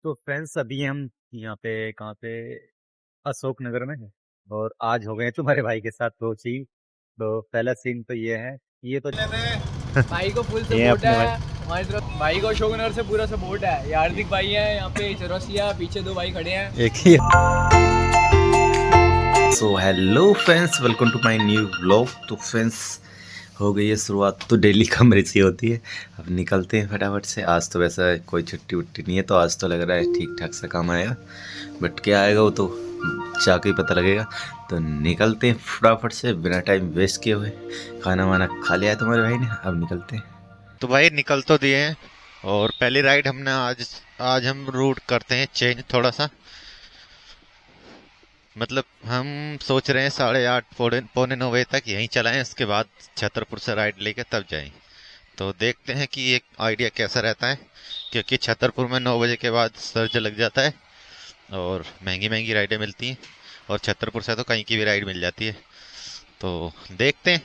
तो फ्रेंड्स अभी हम यहाँ पे कहाँ पे अशोक नगर में है। और आज हो गए तुम्हारे भाई के साथ दो चीज। तो पहला सीन तो ये है, ये तो भाई को फुल ये सपोर्ट अपने है भाई। हमारी तरफ। भाई को अशोकनगर से पूरा सपोर्ट है। ये हार्दिक भाई है, यहाँ पे चौरसिया पीछे दो भाई खड़े हैं। एक ही। So hello friends, welcome to my new vlog. तो फ्रेंड्स हो गई है शुरुआत, तो डेली कमरे से होती है। अब निकलते हैं फटाफट से। आज तो वैसा कोई छुट्टी उट्टी नहीं है, तो आज तो लग रहा है ठीक ठाक सा काम आएगा। बट क्या आएगा वो तो जाके ही पता लगेगा। तो निकलते हैं फटाफट से बिना टाइम वेस्ट किए हुए। खाना वाना खा लिया है तुम्हारे भाई ने, अब निकलते हैं। तो भाई निकल तो दिए हैं। और पहली राइड हमने आज आज हम रूट करते हैं चेंज थोड़ा सा। मतलब हम सोच रहे हैं 8:30 पौने 9 बजे तक यहीं चलाएं, उसके बाद छतरपुर से राइड लेके तब जाएं। तो देखते हैं कि एक आइडिया कैसा रहता है, क्योंकि छतरपुर में 9 बजे के बाद सर्ज लग जाता है और महंगी महंगी राइडें मिलती हैं। और छतरपुर से तो कहीं की भी राइड मिल जाती है। तो देखते हैं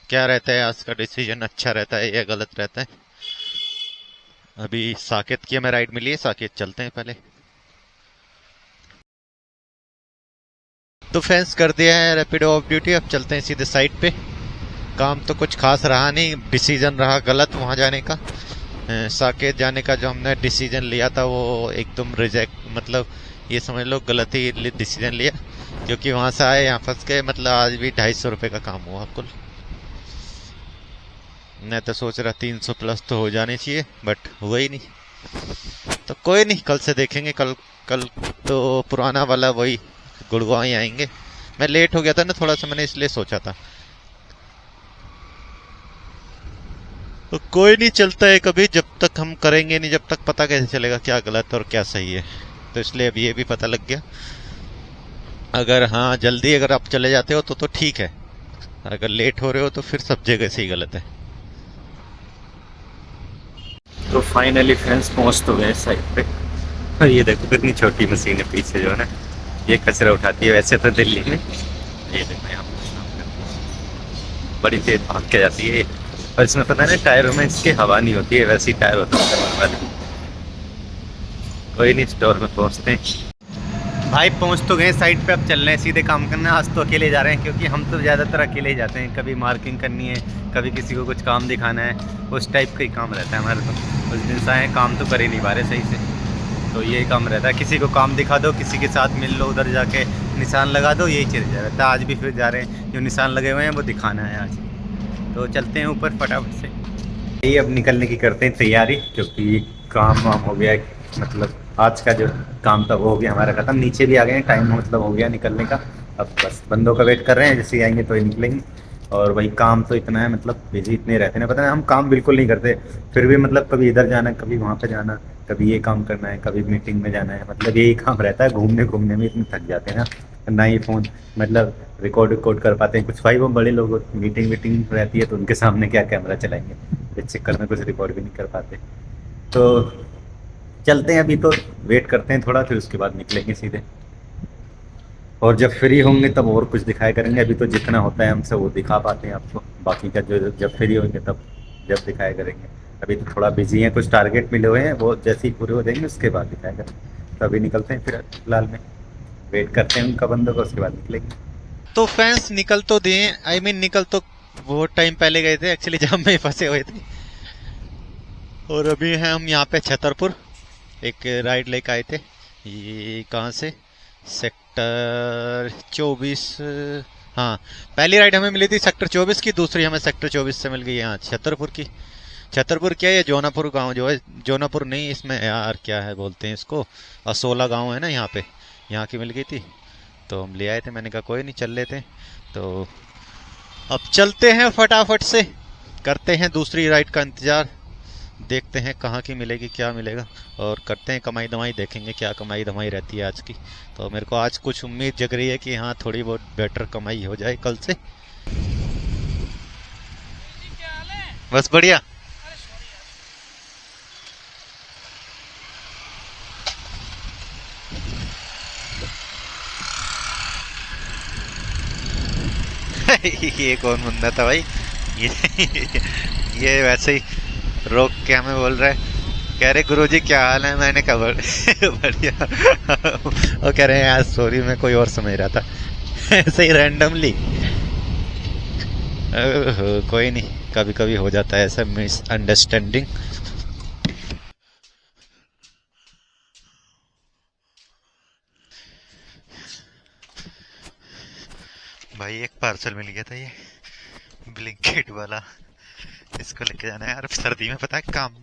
क्या रहता है, आज का डिसीजन अच्छा रहता है या गलत रहता है। अभी साकेत की हमें राइड मिली है, साकेत चलते हैं पहले। तो फैंस कर दिया है रैपिडो ऑफ ड्यूटी, अब चलते हैं सीधे साइड पे। काम तो कुछ खास रहा नहीं, डिसीजन रहा गलत वहां जाने का। साकेत जाने का जो हमने डिसीजन लिया था वो एकदम रिजेक्ट, मतलब ये समझ लो गलत ही डिसीजन लिया। क्योंकि वहां से आए यहाँ फंस गए, मतलब आज भी 250 रुपये का काम हुआ कुल। मैं तो सोच रहा 300 प्लस तो हो जाने चाहिए, बट हुआ ही नहीं। तो कोई नहीं, कल से देखेंगे। कल कल तो पुराना वाला वही गुड़गांव ही आएंगे। मैं लेट हो गया था ना थोड़ा सा, मैंने इसलिए सोचा था। तो कोई नहीं, चलता है कभी, जब तक हम करेंगे नहीं जब तक पता कैसे चलेगा क्या गलत और क्या सही है। तो इसलिए अब ये भी पता लग गया। अगर हाँ जल्दी अगर आप चले जाते हो तो ठीक है, अगर लेट हो रहे हो तो फिर सब जगह से ही गलत है। तो फाइनली फ्रेंड्स पहुंच तो गए साइड पे। और ये देखो कितनी छोटी मशीन है पीछे जो है ना, ये कचरा उठाती है। वैसे तो दिल्ली में ये देखो यहाँ पे बड़ी तेज भाग के जाती है। और इसमें पता है ना, टायरों में इसके हवा नहीं होती है, वैसी टायर होता है। कोई नहीं, स्टोर में पहुंचते हैं। भाई पहुंच तो गए साइड पे, अब चल रहे हैं सीधे काम करना। आज तो अकेले जा रहे हैं, क्योंकि हम तो ज़्यादातर अकेले ही जाते हैं। कभी मार्किंग करनी है, कभी किसी को कुछ काम दिखाना है, उस टाइप का ही काम रहता है हमारा। तो उस दिन से आए काम तो कर ही नहीं पा रहे सही से। तो यही काम रहता है, किसी को काम दिखा दो, किसी के साथ मिल लो, उधर जाके निशान लगा दो, यही चल जा रहता है। आज भी फिर जा रहे हैं, जो निशान लगे हुए हैं वो दिखाना है आज। तो चलते हैं ऊपर फटाफट से। यही अब निकलने की करते हैं तैयारी, क्योंकि काम वाम हो गया है। मतलब आज का जो काम था वो हो गया हमारा ख़त्म। नीचे भी आ गए हैं, टाइम मतलब हो गया निकलने का। अब बस बंदों का वेट कर रहे हैं, जैसे ही आएंगे तो ही निकलेंगे। और वही काम तो इतना है, मतलब बिजी इतने रहते हैं ना, पता है हम काम बिल्कुल नहीं करते। फिर भी मतलब कभी इधर जाना, कभी वहाँ पे जाना, कभी ये काम करना है, कभी मीटिंग में जाना है। मतलब यही काम रहता है, घूमने घूमने में इतने थक जाते हैं ना। ना ही फ़ोन मतलब रिकॉर्ड कर पाते हैं कुछ। भाई वो बड़े लोग, मीटिंग वीटिंग रहती है तो उनके सामने क्या कैमरा चलाएंगे, इस चक्कर में कुछ रिकॉर्ड भी नहीं कर पाते। तो चलते हैं, अभी तो वेट करते हैं थोड़ा, फिर उसके बाद निकलेंगे सीधे। और जब फ्री होंगे तब और कुछ दिखाया करेंगे। अभी तो जितना होता है हमसे वो दिखा पाते हैं आपको, बाकी का जो जब फ्री होंगे तब जब दिखाया करेंगे। अभी तो थोड़ा बिजी हैं, कुछ टारगेट मिले हुए हैं, वो जैसे ही पूरे हो जाएंगे उसके बाद दिखाया करेंगे। तो अभी निकलते हैं, फिर फिलहाल में वेट करते हैं उनका बंदों को, उसके बाद निकलेंगे। तो फैंस निकल तो दिए, आई मीन निकल तो बहुत टाइम पहले गए थे एक्चुअली, जाम में फंसे हुए थे। और अभी हैं हम यहाँ पे छतरपुर, एक राइड लेके आए थे। ये कहाँ से, सेक्टर 24। हाँ, पहली राइड हमें मिली थी सेक्टर 24 की, दूसरी हमें सेक्टर 24 से मिल गई यहाँ छतरपुर की। छतरपुर क्या है, ये जौनापुर गांव जो है, जौनापुर नहीं इसमें यार क्या है बोलते हैं इसको, असोला गांव है ना यहाँ पे, यहाँ की मिल गई थी। तो हम ले आए थे, मैंने कहा कोई नहीं चल लेते। तो अब चलते हैं फटाफट से, करते हैं दूसरी राइड का इंतजार। देखते हैं कहाँ की मिलेगी, क्या मिलेगा, और करते हैं कमाई दमाई, देखेंगे क्या कमाई दमाई रहती है आज की। तो मेरे को आज कुछ उम्मीद जग रही है कि हाँ थोड़ी बहुत बेटर कमाई हो जाए कल से। बस बढ़िया। ये कौन बंदा था भाई, ये ये वैसे ही रोक के हमें बोल रहा है कह रहे गुरुजी क्या हाल है, मैंने कहा बढ़िया। वो कह रहे हैं यार सॉरी मैं कोई और समझ रहा था ऐसे ही रैंडमली। कोई नहीं, कभी कभी हो जाता है ऐसा मिसअंडरस्टैंडिंग। भाई एक पार्सल मिल गया था, ये ब्लिंकिट वाला, इसको लेके जाना है यार। सर्दी में पता है काम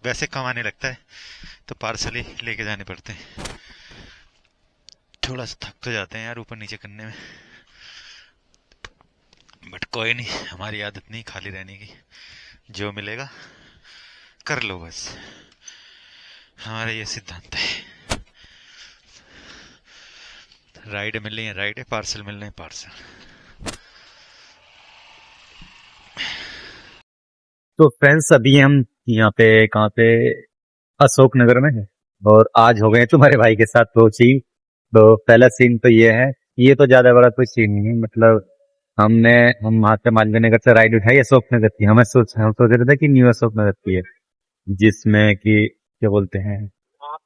वैसे कम आने लगता है तो पार्सल ही लेके जाने पड़ते हैं। थोड़ा सा थक तो जाते हैं यार ऊपर नीचे करने में, बट कोई नहीं, हमारी आदत नहीं खाली रहने की। जो मिलेगा कर लो बस, हमारा ये सिद्धांत है। राइड मिल रही है राइड, पार्सल मिल रहे हैं पार्सल। तो फ्रेंड्स अभी हम यहाँ पे कहाँ पे अशोक नगर में है और आज हो गए तुम्हारे भाई के साथ दो सीन। तो पहला सीन तो ये है, ये तो ज्यादा बड़ा कोई सीन नहीं है, मतलब हम वहाँ से मालवीय नगर से राइड उठाई अशोक नगर की। हम सोच रहे थे कि न्यू अशोक नगर की है, जिसमें कि क्या बोलते हैं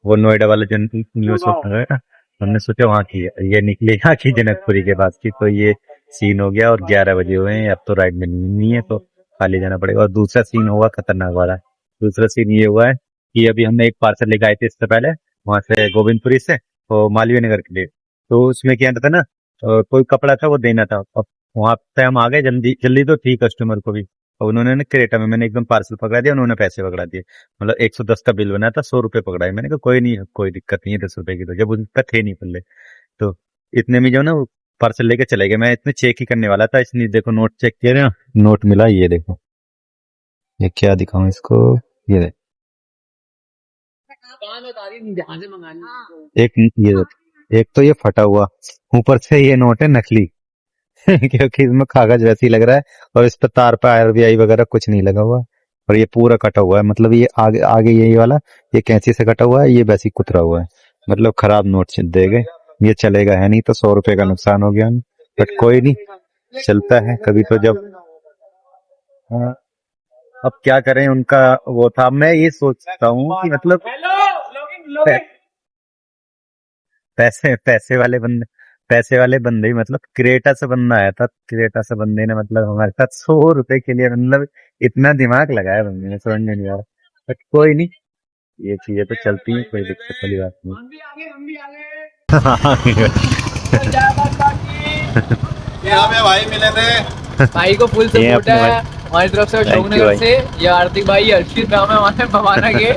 वो नोएडा वाला जो न्यू अशोक नगर है ना, हमने सोचा वहाँ की है। ये निकले यहाँ की जनकपुरी के पास की। तो ये सीन हो गया और 11 बजे हुए हैं, अब तो राइड में नहीं है तो खाली जाना पड़ेगा। और दूसरा सीन हुआ खतरनाक वाला। दूसरा सीन ये हुआ है कि अभी हमने एक पार्सल लेके आए थे इससे पहले वहां से गोविंदपुरी से तो मालवीय नगर के लिए। तो उसमें क्या था ना, कोई कपड़ा था वो देना था। अब वहां पे हम आ गए जल्दी जल्दी, तो थी कस्टमर को भी। और उन्होंने ना क्रेटा में मैंने एकदम पार्सल पकड़ा दिया, उन्होंने पैसे पकड़ा दिए। मतलब 110 का बिल बना था, 100 रुपए पकड़ाए। मैंने कहा कोई नहीं, कोई दिक्कत नहीं है 10 रुपए की, तो जब उनका थे नहीं पल्ले। तो इतने में जो ना वो पार्सल लेके चले गए। मैं इतने चेक ही करने वाला था, इसलिए देखो नोट चेक किया ना, नोट मिला। ये देखो, ये क्या दिखाऊं इसको, ये देखो एक ये देखो, एक तो ये फटा हुआ, ऊपर से ये नोट है नकली क्योंकि इसमें कागज वैसे ही लग रहा है और इस पर तार पे आरबीआई वगैरह कुछ नहीं लगा हुआ। और ये पूरा कटा हुआ है, मतलब ये आगे आगे ये वाला ये कैंची से कटा हुआ है, ये वैसे ही कुतरा हुआ है। मतलब खराब नोट दे गए, ये चलेगा है नहीं, तो 100 रुपए का नुकसान हो गया। बट कोई नहीं, चलता है कभी तो जब। हाँ, अब क्या करें, उनका वो था। मैं ये सोचता हूँ कि मतलब पैसे पैसे वाले बंदे ही, मतलब क्रेटा से बंदा आया था, क्रेटा से बंदे ने मतलब हमारे साथ 100 रुपए के लिए, मतलब इतना दिमाग लगाया बंदे ने, समझ में नहीं आ रहा। बट कोई नहीं, ये चीजें तो चलती हैं, कोई दिक्कत वाली बात यहाँ पे भाई मिले थे, भाई को फुल सपोर्ट है हमारी तरफ से अशोकनगर से। ये आर्थिक भाई अर्शित नाम है हमारे भवाना के,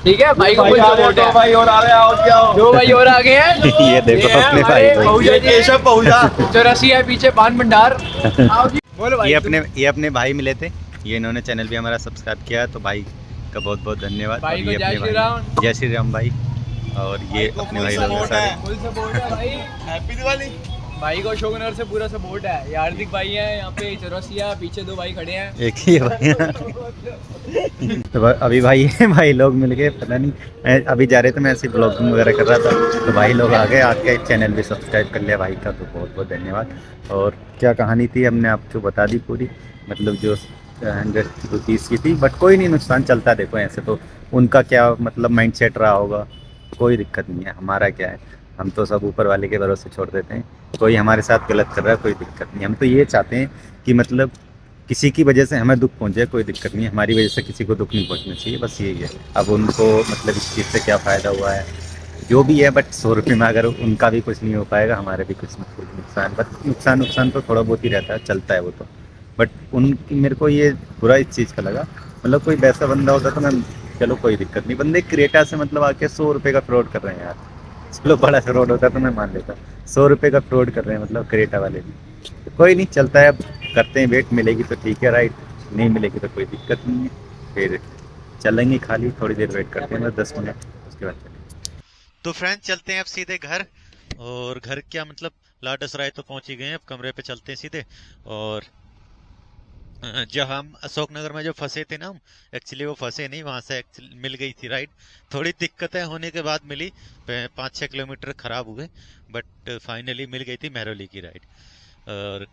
ठीक है भाई को फुल सपोर्ट है। भाई और आ रहे हैं, दो भाई और आ गए हैं। ये देखो अपने भाई केशव पहुंचा, चौरासी है पीछे पान भंडार। बोलो भाई, ये अपने भाई मिले थे, ये इन्होंने चैनल भी हमारा सब्सक्राइब किया, तो भाई का बहुत बहुत धन्यवाद। भाई को ये जय श्री राम। जय श्री राम भाई। और ये अपने भाई लोग सारे फुल सपोर्ट है भाई, हैप्पी दिवाली। भाई को अशोकनगर से पूरा सपोर्ट है। ये हार्दिक भाई है, यहाँ पे चौरासिया पीछे दो भाई खड़े हैं, एक ही है भाई। तो अभी भाई लोग मिल गए, पता नहीं मैं अभी जा रहे थे, मैं ऐसे ब्लॉगिंग वगैरह कर रहा था, तो भाई लोग आ गए। आपका चैनल भी सब्सक्राइब कर लिया भाई का, तो बहुत बहुत धन्यवाद। और क्या कहानी थी हमने आपको बता दी पूरी, मतलब जो 100 रुपीज़ की थी। बट कोई नहीं, नुकसान चलता है। देखो ऐसे तो उनका क्या मतलब माइंड सेट रहा होगा, कोई दिक्कत नहीं है। हमारा क्या है, हम तो सब ऊपर वाले के भरोसे छोड़ देते हैं। कोई हमारे साथ गलत कर रहा है, कोई दिक्कत नहीं। हम तो ये चाहते हैं कि मतलब किसी की वजह से हमें दुख पहुंचे, कोई दिक्कत नहीं है। हमारी वजह से किसी को दुख नहीं पहुंचना चाहिए, बस यही है। अब उनको मतलब इस चीज़ से क्या फ़ायदा हुआ है जो भी है, बट 100 रुपये में अगर उनका भी कुछ नहीं हो पाएगा, हमारे भी कुछ नुकसान, बट नुकसान तो थोड़ा बहुत ही रहता है, चलता है वो तो। बट उनकी मेरे को ये बुरा इस चीज़ का लगा, मतलब कोई वैसा बंदा होता तो मैं चलो कोई दिक्कत नहीं। बंदे क्रेटा से मतलब आके 100 रुपये का फ्रॉड कर रहे हैं यार। चलो बड़ा फ्रॉड होता तो मैं मान लेता, 100 रुपये का फ्रॉड कर रहे हैं मतलब क्रेटा वाले भी। तो कोई नहीं, चलता है। अब करते हैं वेट, मिलेगी तो ठीक है राइट, नहीं मिलेगी तो कोई दिक्कत नहीं है। फिर चलेंगे, खाली थोड़ी देर वेट करते हैं, 10 मिनट, उसके बाद चलेंगे। तो फ्रेंड चलते हैं अब सीधे घर। और घर क्या मतलब लाडसराय तो पहुंच ही गए हैं, अब कमरे पे चलते हैं सीधे। और जब हम अशोकनगर में जो फंसे थे ना, हम एक्चुअली वो फंसे नहीं, वहां से मिल गई थी राइड। थोड़ी दिक्कतें होने के बाद मिली, 5-6 किलोमीटर खराब हुए, बट फाइनली मिल गई थी महरौली की राइड। और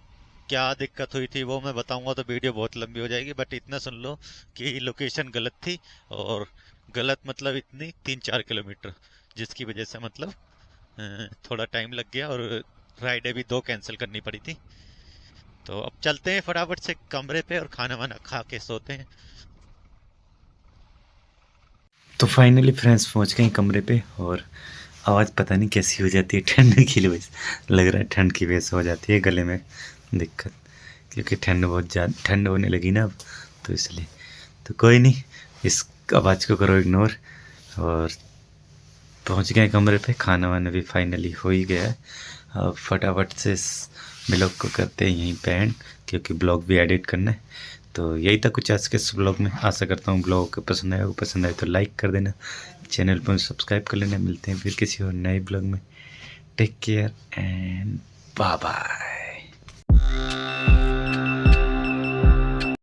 क्या दिक्कत हुई थी वो मैं बताऊंगा तो वीडियो बहुत लंबी हो जाएगी, बट इतना सुन लो कि लोकेशन गलत थी, और गलत मतलब इतनी 3-4 किलोमीटर, जिसकी वजह से मतलब थोड़ा टाइम लग गया, और राइडें भी 2 कैंसिल करनी पड़ी थी। तो अब चलते हैं फटाफट से कमरे पे और खाना वाना खा के सोते हैं। तो फाइनली फ्रेंड्स पहुंच गए कमरे पे, और आवाज़ पता नहीं कैसी हो जाती है ठंड की वजह से, लग रहा है ठंड की वजह से हो जाती है गले में दिक्कत, क्योंकि ठंड बहुत ज़्यादा ठंड होने लगी ना अब, तो इसलिए। तो कोई नहीं, इस आवाज़ को करो इग्नोर। और पहुंच गए कमरे पे, खाना वाना भी फाइनली हो ही गया है। अब फटाफट से इस ब्लॉग को करते हैं यहीं पे एंड, क्योंकि ब्लॉग भी एडिट करना है। तो यही था कुछ आज के इस ब्लॉग में। आशा करता हूँ ब्लॉग को पसंद आया, पसंद आए तो लाइक कर देना, चैनल पर सब्सक्राइब कर लेना। मिलते हैं फिर किसी और नए ब्लॉग में। Take care and bye bye.